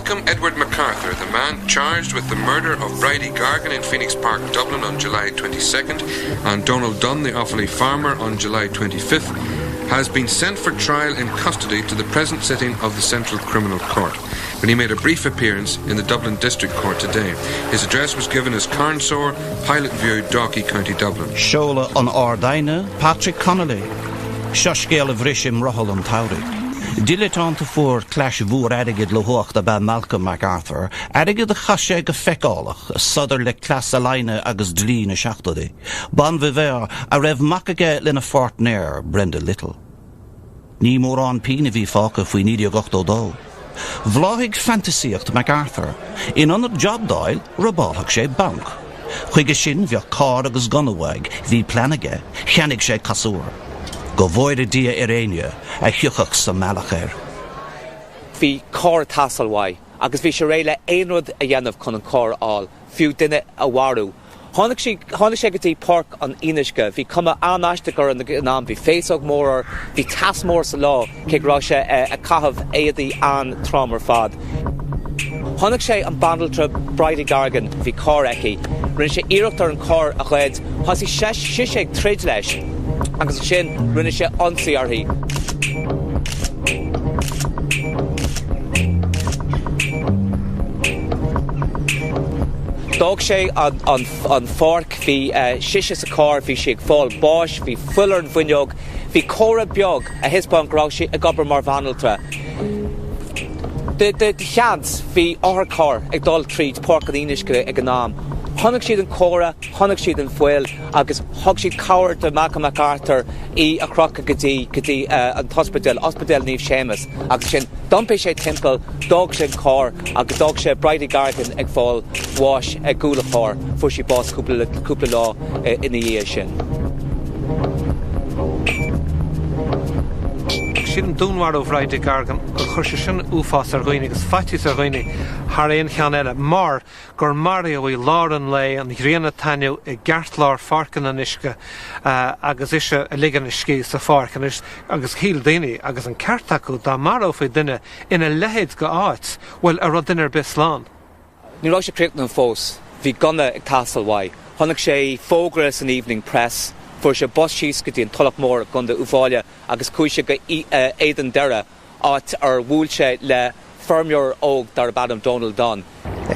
Malcolm Edward MacArthur, the man charged with the murder of Bridie Gargan in Phoenix Park, Dublin on July 22nd and Dónal Dunne, the Offaly farmer, on July 25th, has been sent for trial in custody to the present sitting of the Central Criminal Court, when he made a brief appearance in the Dublin District Court today. His address was given as Carnsore, Pilot View, Dalkey, County Dublin. Shola on Ardaina, Patrick Connolly. Shoshgale Vrishim Rohal on Tauri. Dilettante voor clash voer adigid le hoogte bij Malcolm MacArthur, adigid de chashe gefekalach, sudderle klasse line agus dline shachtode. Ban viver a rev makage lina fort near Brenda Little. Ni more on pine vi faka fui nidio gochto do. Vlahig fantasiecht MacArthur. In under job dial, rabalhag she bank. Chuige sin via car agus gunawag, vi planage, chanig she kasur. Go bhóide dia Irania a chiuchach sa malachair. Bhí cór tasalwai, agus bhí sé réile éonrad a dhéanamh chun an cór áil, fiú duine a warú. Tháinig sé go dtí park an Inisce, bhí cuma anáisteachar an nám, bhí féasog mór, bhí tasmór sa lá, cé rá sé a cahabh éadaí an trámar fad. Tháinig sé an bandaltra Bridie Gargan, bhí cór eici, rinne sé iireachtar an cór a chléid, hasí sé trid leis, agus sin rinne sé ansaí arthaí. Dóg sé an fork, bhí siise sa cór, bhí sé ag fáil báis, bhí fullar an bhuineog, bhí córa beag a hisbán grá sé a gobar mar bhanaltra. De cheans bhí áthar cór ag dul tríd Páirc an Inisce ag an nám. Tháinig siad an córa, tháinig siad an foiil, agus thug siad cabhar de Malcolm MacArthur í a crocha go dtí an hospidal níomh séamas. Agus sin dumpé sé timpeall, dóg sé an cór, agus dóg sé Bridie Gargan ag fáil bháis ag gúla chór, fuair sí bás cúpla lá ina dhé sin. Sin dúnhar ó Bridie Gargan go chuir sin uafás ar ghoine agus faitís ar ghoine thar éon chean eile mar gur mario í láran lei anghrianna tainniú I gceart lár farcan an Uisce agus ise a ligan is cí sa farcan agus híl daoine agus an ceart acu dá mar ó fé duine ina lehéad go áit bhfuil a rud duine bis lán. Ní rá sé críocht an fós, bhí gunna ag tasalmhaid. Tháinig sé fógra an Evening Press, fuair sé bos síos go dtí an tulach mór gunda Offaly agus cúise go Edenderry áit ar bhúil sé le firmúr óg dar badam Dónal Dunne.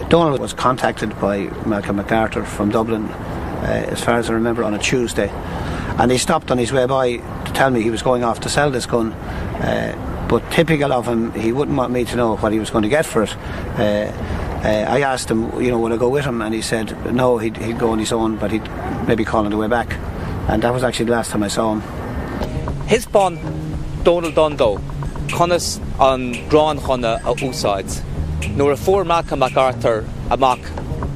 Dónal was contacted by Malcolm MacArthur from Dublin, as far as I remember, on a Tuesday, and he stopped on his way by to tell me he was going off to sell this gun, but typical of him, he wouldn't want me to know what he was going to get for it. I asked him, will I go with him, and he said no, he'd go on his own, but he'd maybe call on the way back. And that was actually the last time I saw him. His bon Dónal Dunne though, conas an grán chuna a úsáid. Nuair a fuair Malcolm MacArthur amach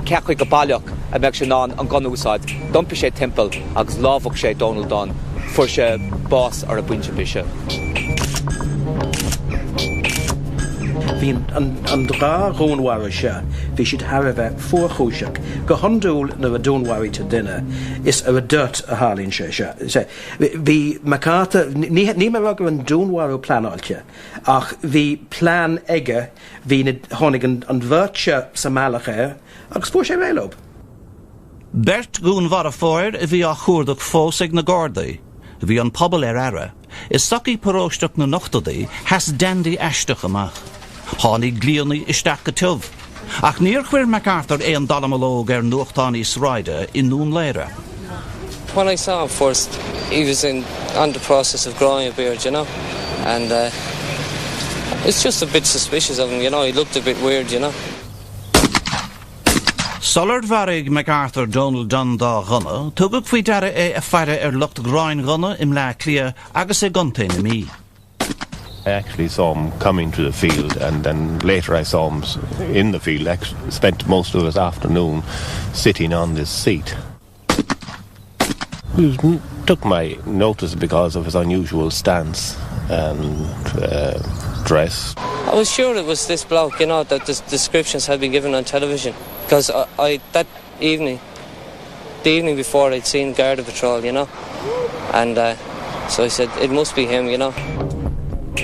ceachaí go bailach a meid sin an gan úsáid, dumpí sé timpeall agus lábhah sé Dónal Dunne, fuair sé bás ar a buinte bise. Bhí an drá rónhhaire se, bhí siad tharbheith fuorchúiseach go handúil na a dúnhhaire te duine is ar a dut a hálíonn se. Bhí MacArthur, ní mar ragur an dúnhhaire planáilte, ach bhí plán aige bhí tháinig an bhirte sa malachair agus fuair sé réilób. Bert gún war a fóir a bhí a chuardach fós ag na Gardaí. Bhí an pobl ar ara. Is sací paróisteach na nochtadaí has dandy eisteach amach. Hánig glíonaí isteach go tuamh. Ach níor chuir MacArthur an dalamológ ar nuachtánaí sráide in nún léire. When I saw him first, he was on the process of growing a beard, and it's just a bit suspicious of him, he looked a bit weird, Sullard varig MacArthur Dónal Dunne dá gunna, tugad faoi dara a feire lucht gráin gunna im le clia agus guntain mí. I actually saw him coming to the field, and then later I saw him in the field. Spent most of his afternoon sitting on this seat. He took my notice because of his unusual stance and dress. I was sure it was this bloke, that the descriptions had been given on television, because that evening, the evening before, I'd seen Garda Patrol, and so I said, it must be him,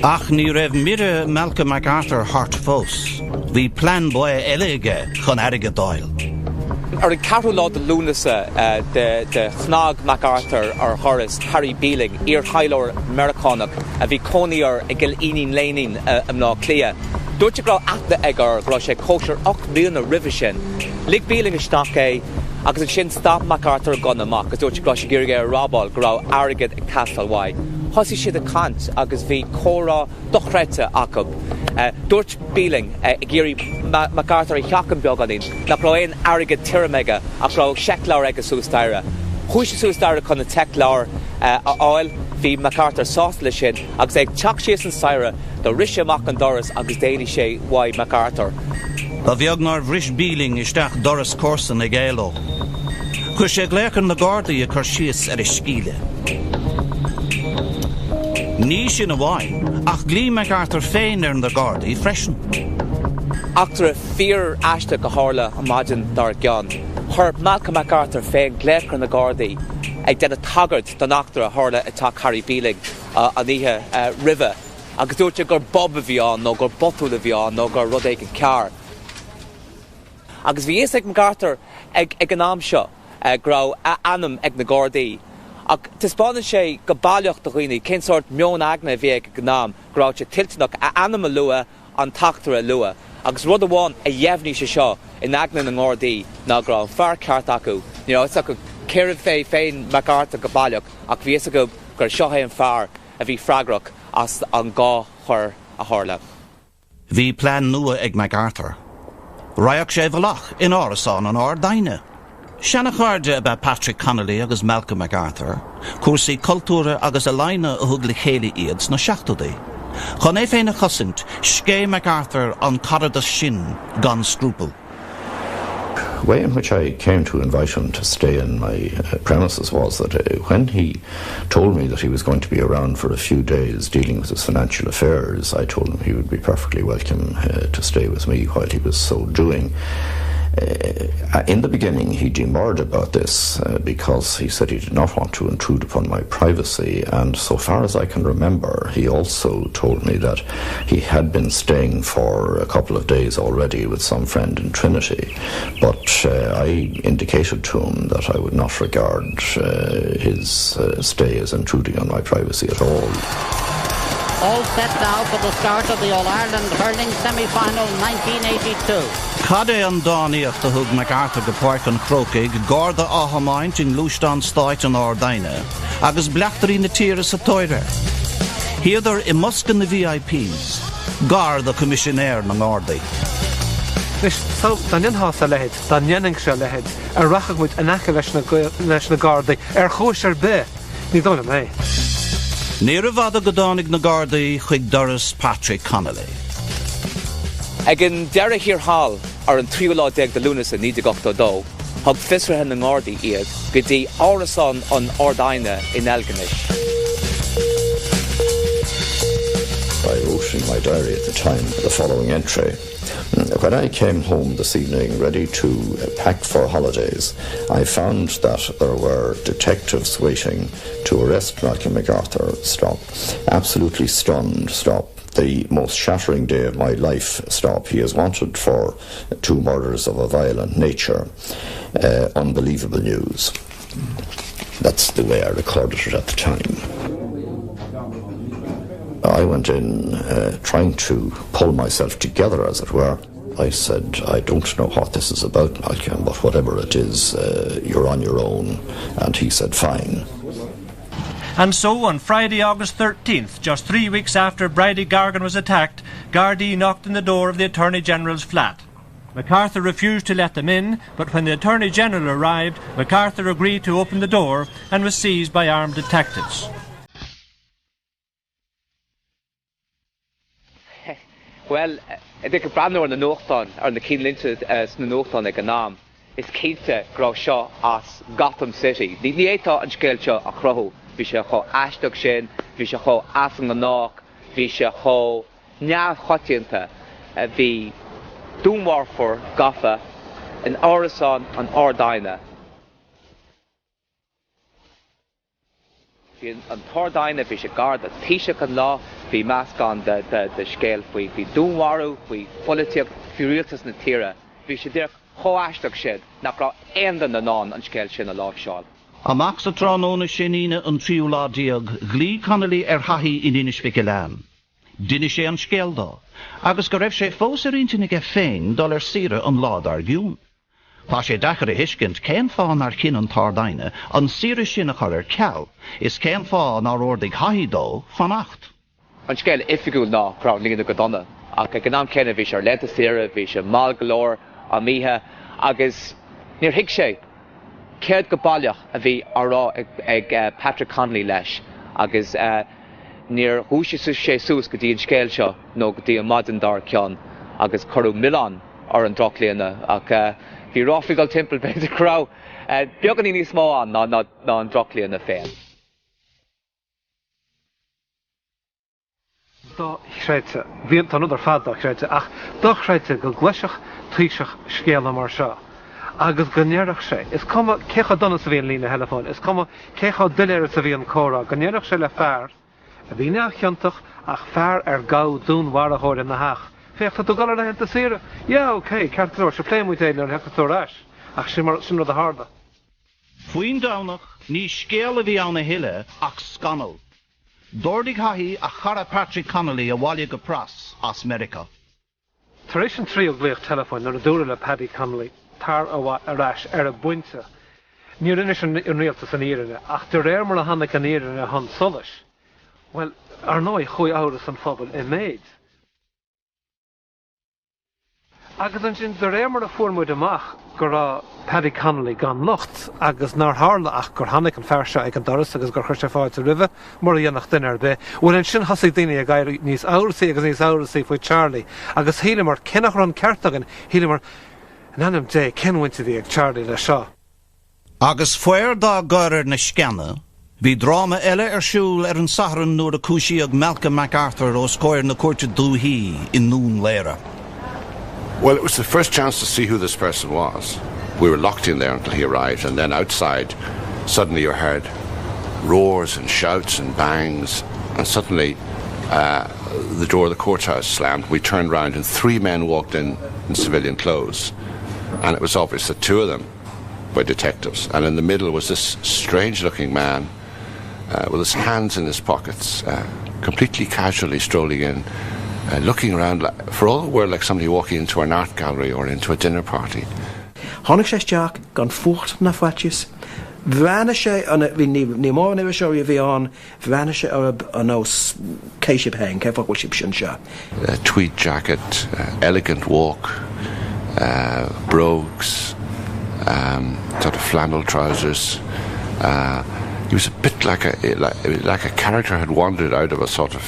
Ach ní raibh mire Malcolm MacArthur hart fós. Bhí plan boy elige chun aige Dáil. Ar an carú lá de Lúnasa de Chnag MacArthur ar Horace Harry Beeling ar Chailor Americanach a bhí coní ar a gil inín léinin am lá clia. Dúirte grá athna agar grá sé cóisiir 8 bliana ribhe sin. Lig Beeling isteach é agus an sin stop MacArthur gan amach agus dúirte grá sé gíorga ar rábal grá airgid ag Castlewhy. Hosí siad a cant agus bhí córá dochreite acab. Dúirt Beeling géirí MacArthur I cheacan beag anín nach rá éon airgid tiramega ach rá seiclár ag a sústaire. Chúis sústaire chun na teiclár a áil bhí MacArthur sásta sin agus ag teach sios an saire do riise amach an doras agus déanaí sé Why MacArthur. Ba bheag nar bhris Beeling isteach doras córsan ag éaló. Chuir sé gléachan na Gardaí a chur sios ar is scíle. Ní sin a bháin, ach glí MacArthur féin ar na Gardaí freisin. Achtar a fear aiste go hála a maidin dar gan. Thir Malcolm MacArthur féin gléachan na Gardaí ag den a tagart don achtar a hála atá Harry Beeling a níthe rive. Agus dúirte gur bob a bhíán, nó gur botúil a bhíán, nó gur rud ag an cear. Agus bhí ag MacArthur ag an am seo grá anam ag na Gardaí. Ach tispáin sé go bailiocht do chuoine, cén sort meon agna bhí ag gnám grá sé tiltnach a anam a lua an tachtar a lua. Agus rud amháin a dhéimhní sé seo in agna na Gardaí ná grá an fear ceart acu. It's go céirh féin MacArthur go bailioch ach bhí a go gur seo é an fear a bhí freigrach as an gá chuir a hála. Bhí plan nua ag MacArthur. Raiach sé bhlach in árasán an Ardaine. Seanna cháirde about Patrick Connolly agus Malcolm MacArthur, cuasaí cultúra agus a laine a thug le chéile iad na seachtaí. Chun é féin a chosint, scé MacArthur an carada sin gan scrúpel. The way in which I came to invite him to stay in my premises was that when he told me that he was going to be around for a few days dealing with his financial affairs, I told him he would be perfectly welcome to stay with me while he was so doing. In the beginning, he demurred about this because he said he did not want to intrude upon my privacy, and so far as I can remember, he also told me that he had been staying for a couple of days already with some friend in Trinity, but I indicated to him that I would not regard his stay as intruding on my privacy at all. All set now for the start of the All-Ireland Hurling Semi-Final 1982. Cad é an dáíocht a thug MacArthur go páirc an chrócaig garda áthamaint in lústán stáit an Ardaine, agus bleachtarí na tíre sa tóire. Hiadar I muscan na VIPs, garda commissionéir na Gardaí. So, dan hasa lehed, dan se lehed, rachag moet an acha leis na Gardaí, chúis be, ní dóna mé. Ní a bhada go dánig na Gardaí chuig doras Patrick Connolly. Ag an deire hir hall ar an tríolá deag de Lúnasa ní de gachta dó, thug fisrathe na Gardaí iad go dtí árasán an Ardaine in Elganis. I wrote in my diary at the time the following entry. When I came home this evening ready to pack for holidays, I found that there were detectives waiting to arrest Malcolm MacArthur. Stop. Absolutely stunned. Stop. The most shattering day of my life. Stop. He is wanted for 2 murders of a violent nature. Unbelievable news. That's the way I recorded it at the time. I went in trying to pull myself together, as it were. I said, I don't know what this is about, Malcolm, but whatever it is, you're on your own. And he said, fine. And so, on Friday, August 13th, just 3 weeks after Bridie Gargan was attacked, Gardaí knocked on the door of the Attorney-General's flat. MacArthur refused to let them in, but when the Attorney-General arrived, MacArthur agreed to open the door and was seized by armed detectives. Well, I think brandú ar na nóchtán, ar na cínlinte na nóchtán ag an nám, is cínte grá seo as Gotham City. Ní étá an scéil seo a chrothú. Bhí sé cho aisteach sin, bhí sé cho as an gnách, bhí sé cho neamhchoitianta, bhí dúnmharfór gafa in árasán an Ardaine. An Tardaine bhí sé garda tíise an lá, bhí meas gan de scéil faoi, bhí dúnmharú, bhí políteach, fi rialtas na tíre, bhí sé dtír choáisteach siad nach rá éandan na nán an scéil sin a lá seáil. Amach sa tránóna sin ine an tríú ládíag, glí Connolly hathí in inis Ficelan. Dinne sé an scéal dá, agus go raibh sé fós rintinnig féin dul sire an lád ar giún. Tá sé dachar a hiiscint cén fáin ar cin an tardaine, an sire sin a chur ceall, is cén fáin ar ordig hathí dó fan acht. An scéil ifigúil ná crá líonna go donna, ach ag gnám céine bhí sé lenta sire, bhí sé mal golóir a míthe, agus níor hiic sé céad go bailach a bhí ará ag Patrick Connolly leis, agus níor húise sé sús go dtí an scéil seo nó go dtí an maidin dar ceann, agus chorú Milan ar an drochlíonna, ach bhí ráfigáil timpeall beidir crá beag an níos mó an ná an drochlíonna féin. Dá chréite, bhíon an idir fad dá chréite, ach dá chréite go gluiseach tríseach scéala mar seo. Agus gnéireach sé, is cuma cécha donna sa bhíon lína telefón, is cuma cécha duléir sa bhíon córa, gnéireach sé le fearr, a bhí neachcheantach ach fearr ar gá dún warachóir in na haach. Féachta tú galar le henta sire? Ja, oké, ceartúir se pléimúid éile ar heachtaú rais, ach sin rud a harda. Fuoin dánach, ní scéal a bhí anna hiile ach scanal. Dordig hathí a chara Patrick Connolly a bhaile go pras as America. Tar éis an tríú gléoch telefón nar a dúra le Paddy Connolly, tar a rais ar a buinte. Ní rinne an rialtas an írinne, ach tar réir mar a hanna an írinne han solis. Well, ar nói chuí áras an phobal i méid. Agus an sin de réir mar a fuórmúid amach gur a Paddy Connolly gan locht, agus nar hála ach gur hannig an ferse ag an doras agus gur chuir sé fáid a rive, mar a dhéanach duine ar be. Bhfuil an sin hasig daine a gaiir níos árasaí agus níos árasaí faoi Charlie, agus híle mar cinnach ran ceartagan, híle mar nanim dé cinhainte bhí ag Charlie le seo. Agus fuair dá gairir na scanna, bhí dráma eile ar siúil ar an sathran nuair a cúisiíag Malcolm MacArthur ó scóir na cuairte dúhí in nún léire. Well, it was the first chance to see who this person was. We were locked in there until he arrived, and then outside, suddenly you heard roars and shouts and bangs, and suddenly the door of the courthouse slammed. We turned round and 3 men walked in civilian clothes, and it was obvious that 2 of them were detectives, and in the middle was this strange-looking man with his hands in his pockets, completely casually strolling in, looking around for all the world like somebody walking into an art gallery or into a dinner party. Honnig sé Jack gan fucht na fatjes. Bhena sé an ní mór na seo a bhí an, bhena sé an os céisib hang, céfah bhil sib sin seo. Tweed jacket, elegant walk, brogues, sort of flannel trousers. He was a bit like a character had wandered out of a sort of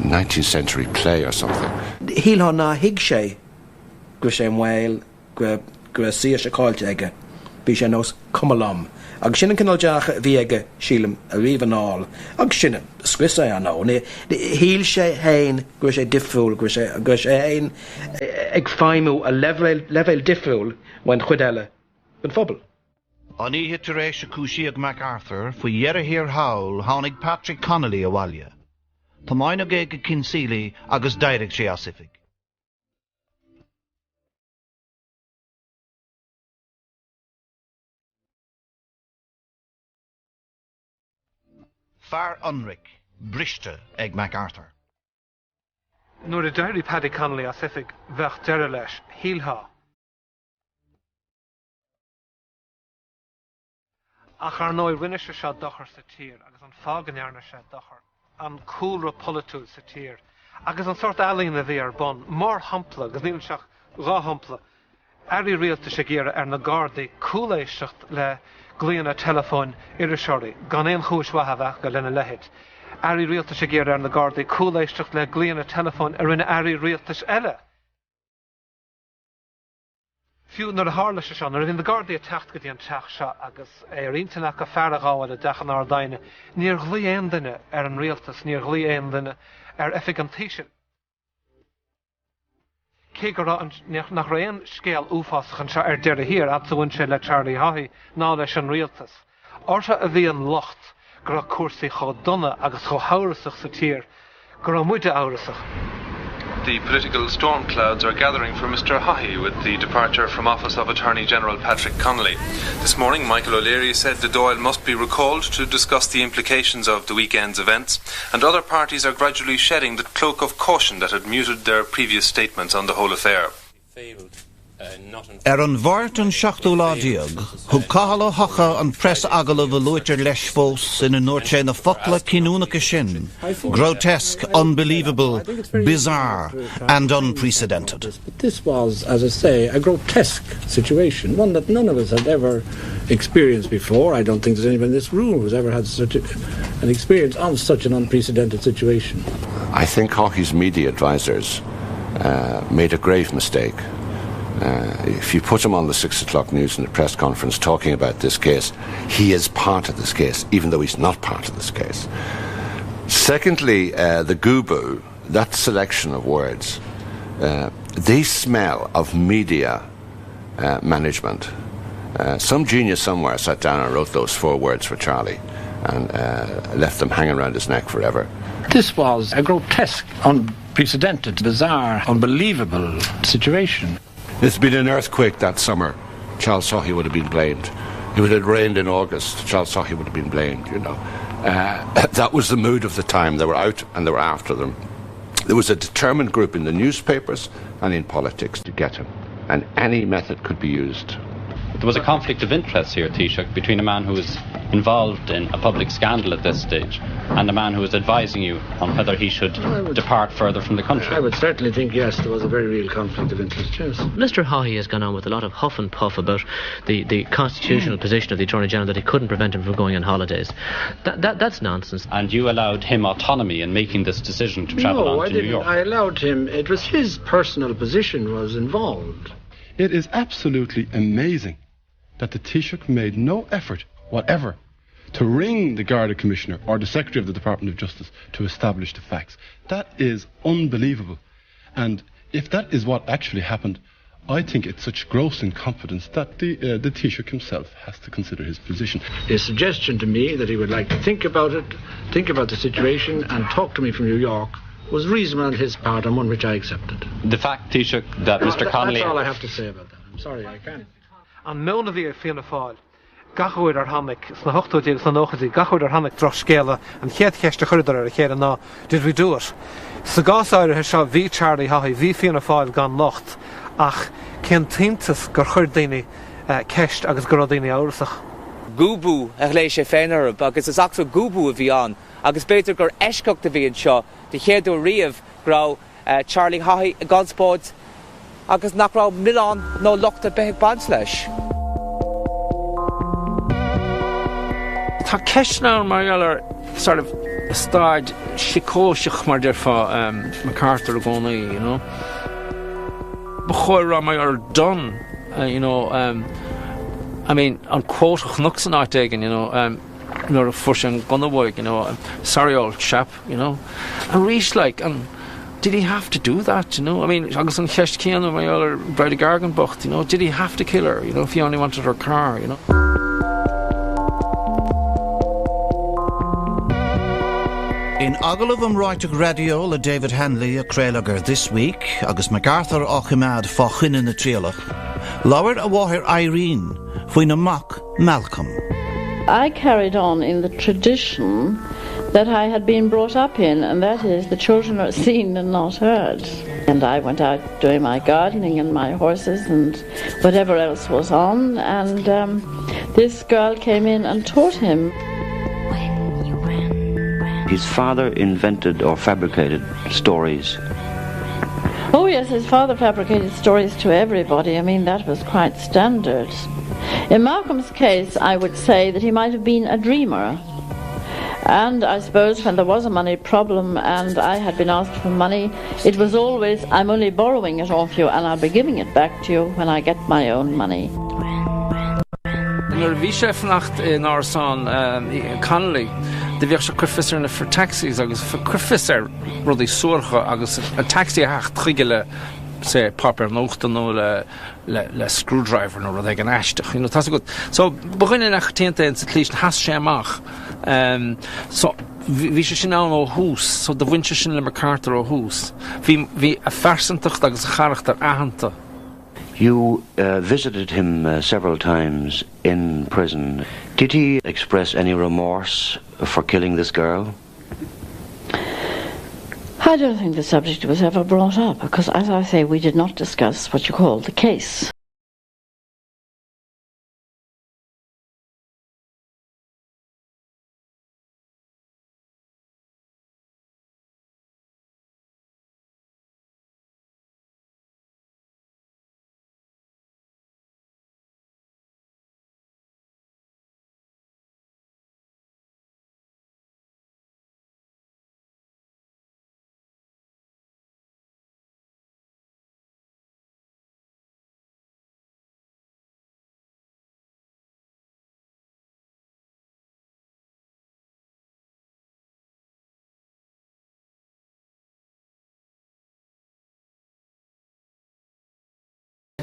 19th century play or something. Híl na hiig sé go sé mhail go si se cáilte aige, bhí sé nós cumalom. Agus sin an cinál deacha bhí aige sílam a riomhanáil, agus sin scuisa an nó. Híl sé hain go sé difriúil, go sé hain ag feimú a level difriúil when chuid eile an phobal. An ihe tar éis a cúisiíag MacArthur faoi dhearra hir hawl tháinig Patrick Connolly a bhaile. Tá maina go cinsílaí agus d'éirigh sé asifig. Fear Unric, briste ag MacArthur. Nuair a d'éirigh Paddy Connolly asifig bheith deire leis, híltha. Ach ar nói rinne se seo dochar sa tír, agus an fáganearna se dochar, an cúlra politúil sa tír, agus an sort alíon a bhí ar bon, mar hampla, agus níl seach rá hampla. Airí rialta sé géire ar na Gardaí cúléisteacht le glíonna telefón iriseoirí, gan éon chúis wathabhach go lena leithid. Airí rialta sé géire ar na Gardaí cúléisteacht le glíonna telefón ar rinne airí rialtas eile. Fiú nar a hála se seán, ar bhín na Gardaí a techt go dtí an teach seo agus riontanach a fearragáil a dechan ar daine, níor ghlí aon duine ar an rialtas, níor ghlí aon duine ar effigantísin. Cé go nach raon scéal úfásachan se ar deire hir atúhain sé le Charlie Haughey ná leis an rialtas. Orsa a bhí an locht gur a cuasaí chó donna agus chó hárasach sa tír, gur a muide árasach. the political storm clouds are gathering for Mr Haughey with the departure from office of Attorney General Patrick Connolly. This morning, Michael O'Leary said that Doyle must be recalled to discuss the implications of the weekend's events, and other parties are gradually shedding the cloak of caution that had muted their previous statements on the whole affair. An bhart an seachtú láideag, thug cathal hacha an press agala bhluitir leis fós in an nuirte na focla cinúnacha sin. Grotesque, unbelievable, bizarre and unprecedented. This was, as I say, a grotesque situation, one that none of us had ever experienced before. I don't think there's anyone in this room who's ever had such an experience of such an unprecedented situation. I think Haughey's media advisors made a grave mistake. If you put him on the 6 o'clock news in the press conference talking about this case, he is part of this case, even though he's not part of this case. Secondly, the Gubu, that selection of words, they smell of media management. Some genius somewhere sat down and wrote those 4 words for Charlie and left them hanging around his neck forever. This was a grotesque, unprecedented, bizarre, unbelievable situation. It's been an earthquake that summer. Charles Haughey would have been blamed. If it had rained in August, Charles Haughey would have been blamed, you know. That was the mood of the time. They were out and they were after them. There was a determined group in the newspapers and in politics to get him, and any method could be used. There was a conflict of interest here, Taoiseach, between a man who was involved in a public scandal at this stage and a man who was advising you on whether he should depart further from the country. I would certainly think, yes, there was a very real conflict of interest, yes. Mr Haughey has gone on with a lot of huff and puff about the constitutional position of the Attorney General, that he couldn't prevent him from going on holidays. That's nonsense. And you allowed him autonomy in making this decision to travel on to New York? I allowed him. It was his personal position was involved. It is absolutely amazing that the Taoiseach made no effort whatever to ring the Garda Commissioner or the Secretary of the Department of Justice to establish the facts. That is unbelievable. And if that is what actually happened, I think it's such gross incompetence that the Taoiseach himself has to consider his position. His suggestion to me that he would like to think about it, think about the situation and talk to me from New York was reasonable on his part, and one which I accepted. The fact, Taoiseach, that Mr Connolly... That's all I have to say about that. I'm sorry, I can't. An mewn bhí Fianna Fáil, gachúir ar hanig, sna hochtúidí agus na nóchadí, gachúir ar hanig droch scéala, an chéad cheiste chuirdar ar a chéad ná, did we do it? Sa gás áirithe seo bhí Charlie Haughey, bhí Fianna Fáil gan locht, ach cén tíntas gur chuir daoine ceist agus gur daoine áirisach. Gubu a lééis sé féinarb, agus is achtar gubu a bhí an, agus beidir gur eisceacht a bhí an seo, de chéadú riamh grá Charlie Haughey a ganspóid, agus nach rá Milan nó locht a bheith bans leis. Tá ceisná mar sort of start sicóiseach mar der fá MacArthur a gcónaí, you know. Bachóir ra mar Dunne, you know, I mean, an quoteach nuxan artegen, you know, nor a fush an gunnawoig, you know, sorry old chap, you know. And reach like, did he have to do that, you know? I mean, agus an cheist céanna mar other Bride Gargan bocht, you know, did he have to kill her, you know, if he only wanted her car, you know? In agalav Writing radio le David Hanley a Crealagar this week, agus MacArthur ochimad fáchin na tríalach. Lower a wahir Irene, fuin a mock Malcolm. I carried on in the tradition that I had been brought up in, and that is the children are seen and not heard. And I went out doing my gardening and my horses and whatever else was on, and this girl came in and taught him. His father invented or fabricated stories. Oh yes, his father fabricated stories to everybody. I mean, that was quite standard. In Malcolm's case, I would say that he might have been a dreamer. And I suppose when there was a money problem and I had been asked for money, it was always, I'm only borrowing it off you and I'll be giving it back to you when I get my own money. Nuair bhí sé fnacht in Árasán Connolly, de bhíoh sé crufisar for taxis agus crufisar rudí suarcha agus a taxi a hacht chuige le say popper nóchta nó le screwdriver nó rud ag an aisteach, you know, tá good. So begin nach tianta in sa tlísn has sé amach. So Bhí sé sin an ó hús, so do bhainte sin le MacArthur ó hús. Bhí a fersantacht agus a charachtar ahananta. You visited him several times in prison. Did he express any remorse for killing this girl? I don't think the subject was ever brought up, because, as I say, we did not discuss what you call the case.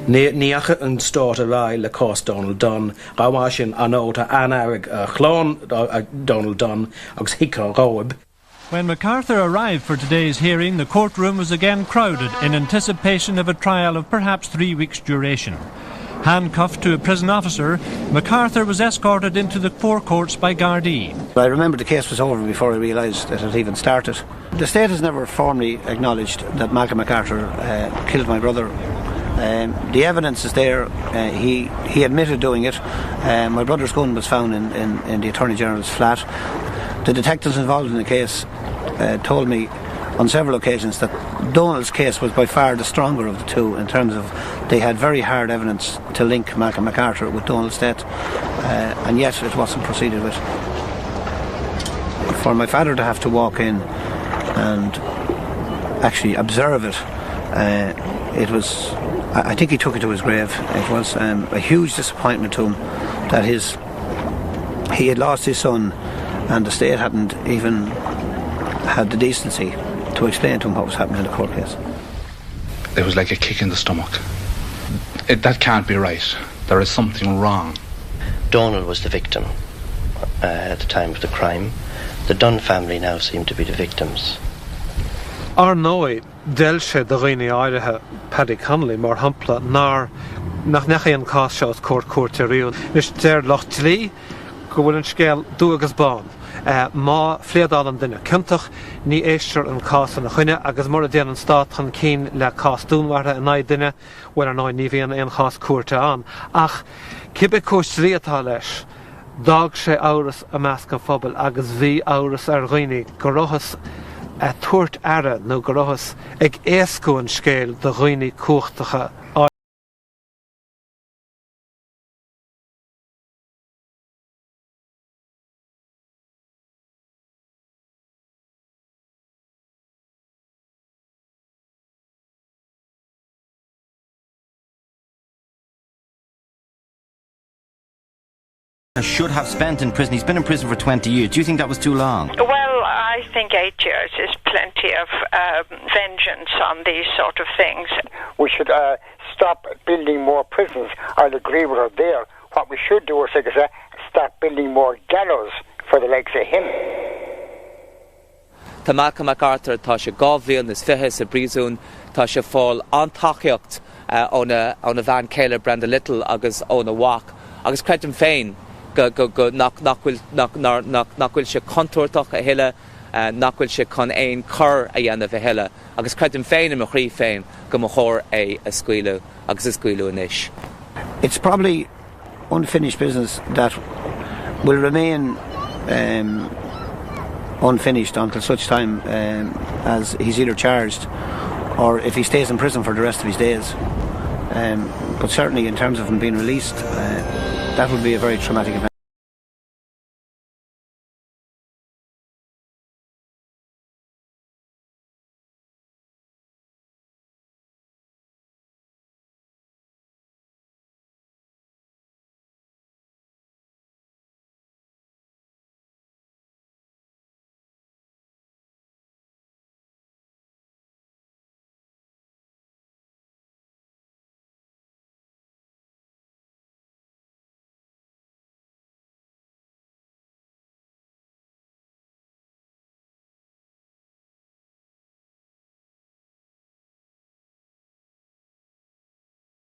Níach an stát a rá le cás Dónal Dunne, ráhá sin anóta anarag chlán Dónal Dunne agus hica ráib. When MacArthur arrived for today's hearing, the courtroom was again crowded in anticipation of a trial of perhaps 3 weeks' duration. Handcuffed to a prison officer, MacArthur was escorted into the forecourts by Gardaí. I remember the case was over before I realised that it even started. The state has never formally acknowledged that Malcolm MacArthur killed my brother. The evidence is there. He admitted doing it. My brother's gun was found in the Attorney General's flat. The detectives involved in the case told me on several occasions that Dónal's case was by far the stronger of the two, in terms of they had very hard evidence to link Malcolm MacArthur with Dónal's death, and yet it wasn't proceeded with. For my father to have to walk in and actually observe it, it was, I think he took it to his grave. It was a huge disappointment to him that he had lost his son, and the state hadn't even had the decency to explain to him what was happening in the court case. It was like a kick in the stomach. That can't be right. There is something wrong. Dónal was the victim at the time of the crime. The Dunne family now seem to be the victims. Ar nói del sé do réine áirithe Paddy Connolly mar hampla nach necha an cás seo cuairte riú. Nis déir Loch Tlí go bhfuil an scéal dú agus bán. Má phléadál an duine cyntach ní éistear an cás an chuine agus mar a déan an stát chan cín le cás dúnmhartha a naid duine bhfuil ar nói ní bhíon an cás cuairte an. Ach cibé cós riatá leis dag sé áras a measc an phobal agus bhí áras ar ghoine go rothas a tuairt ara nó go rothas ag éascú an scéal do ghoine cuachtacha. Should have spent in prison. He's been in prison for 20 years. Do you think that was too long? Well, I think 8 years is plenty of vengeance on these sort of things. We should stop building more prisons. I'll agree with her there. What we should do is start building more gallows for the likes of him. Tá Malcolm MacArthur tá sé gábhíon is fithe sa bríosún, tá sé fáil antachaíocht ón a bhean céile Brenda Little agus ón a Wach, agus credim féin go nachhfuil sé contúirtach a hiile, nachhfuil sé chun éon chur a dhéanamh a hiile, agus credim féin am a chrí féin go mo chóir é a scuilú agus a scuilú inis. It's probably unfinished business that will remain unfinished until such time as he's either charged or if he stays in prison for the rest of his days. But certainly in terms of him being released, that would be a very traumatic event.